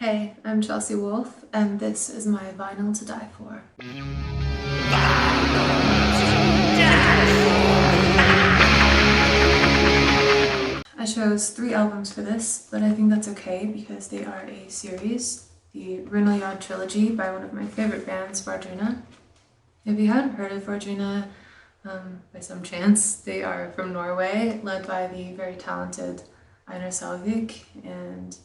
Hey, I'm Chelsea Wolfe, and this is my vinyl to die for. I chose 3 albums for this, but I think that's okay because they are a series. The Runaljod Trilogy by one of my favorite bands, Wardruna. If you hadn't heard of Wardruna, by some chance, they are from Norway, led by the very talented Einar Selvik, and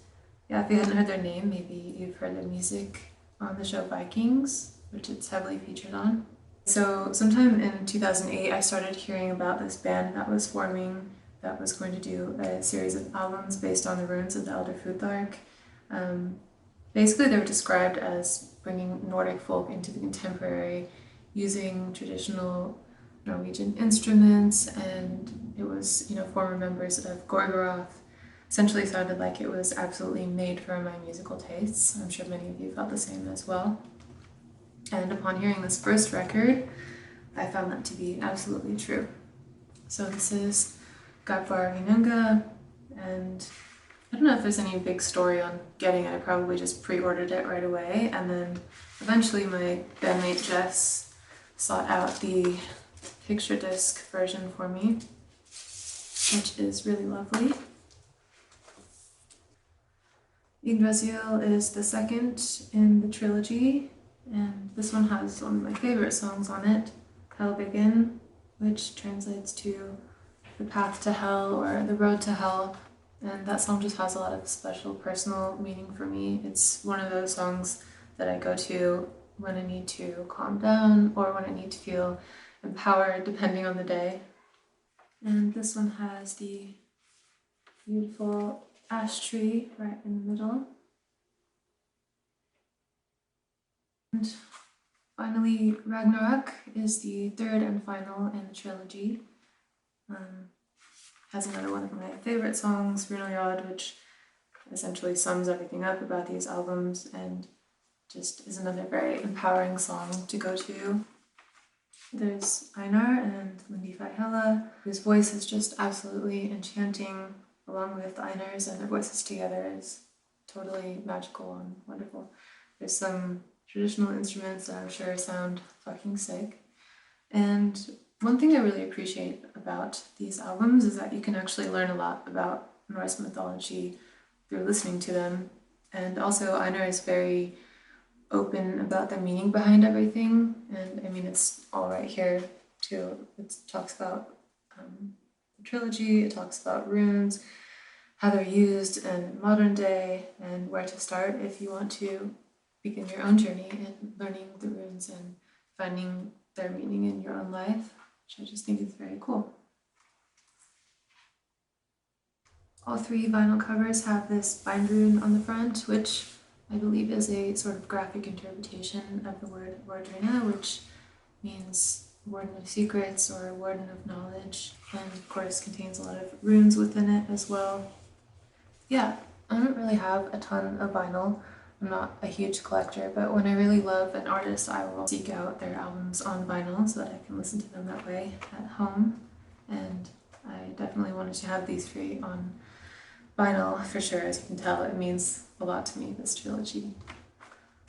yeah, if you hadn't heard their name, maybe you've heard their music on the show Vikings, which it's heavily featured on. So sometime in 2008, I started hearing about this band that was forming that was going to do a series of albums based on the runes of the Elder Futhark. Basically, they were described as bringing Nordic folk into the contemporary, using traditional Norwegian instruments, and it was, former members of Gorgoroth. Essentially sounded like it was absolutely made for my musical tastes. I'm sure many of you felt the same as well. And upon hearing this first record, I found that to be absolutely true. So this is ginnunga, and I don't know if there's any big story on getting it. I probably just pre-ordered it right away, and then eventually my bandmate Jess sought out the picture disc version for me, which is really lovely. Yggdrasil is the second in the trilogy, and this one has one of my favorite songs on it, Begin, which translates to the path to hell or the road to hell, and that song just has a lot of special personal meaning for me. It's one of those songs that I go to when I need to calm down or when I need to feel empowered, depending on the day. And this one has the beautiful ash tree right in the middle. And finally, Ragnarok is the third and final in the trilogy. Has another one of my favorite songs, Runaljod, which essentially sums everything up about these albums and just is another very empowering song to go to. There's Einar and Lindy Faihella, whose voice is just absolutely enchanting, along with Einar's, and their voices together is totally magical and wonderful. There's some traditional instruments that I'm sure sound fucking sick. And one thing I really appreciate about these albums is that you can actually learn a lot about Norse mythology through listening to them. And also Einar is very open about the meaning behind everything. And I mean, it's all right here too. It talks about the trilogy, it talks about runes, how they're used in modern day, and where to start if you want to begin your own journey in learning the runes and finding their meaning in your own life, which I just think is very cool. All 3 vinyl covers have this bind rune on the front, which I believe is a sort of graphic interpretation of the word Wardruna, which means warden of secrets or warden of knowledge, and of course contains a lot of runes within it as well. Yeah, I don't really have a ton of vinyl. I'm not a huge collector, but when I really love an artist, I will seek out their albums on vinyl so that I can listen to them that way at home. And I definitely wanted to have these 3 on vinyl for sure. As you can tell, it means a lot to me, this trilogy.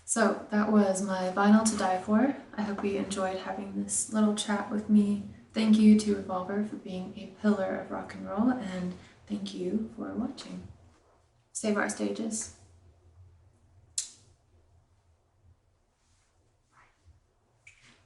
So that was my vinyl to die for. I hope you enjoyed having this little chat with me. Thank you to Revolver for being a pillar of rock and roll, and thank you for watching. Save our stages.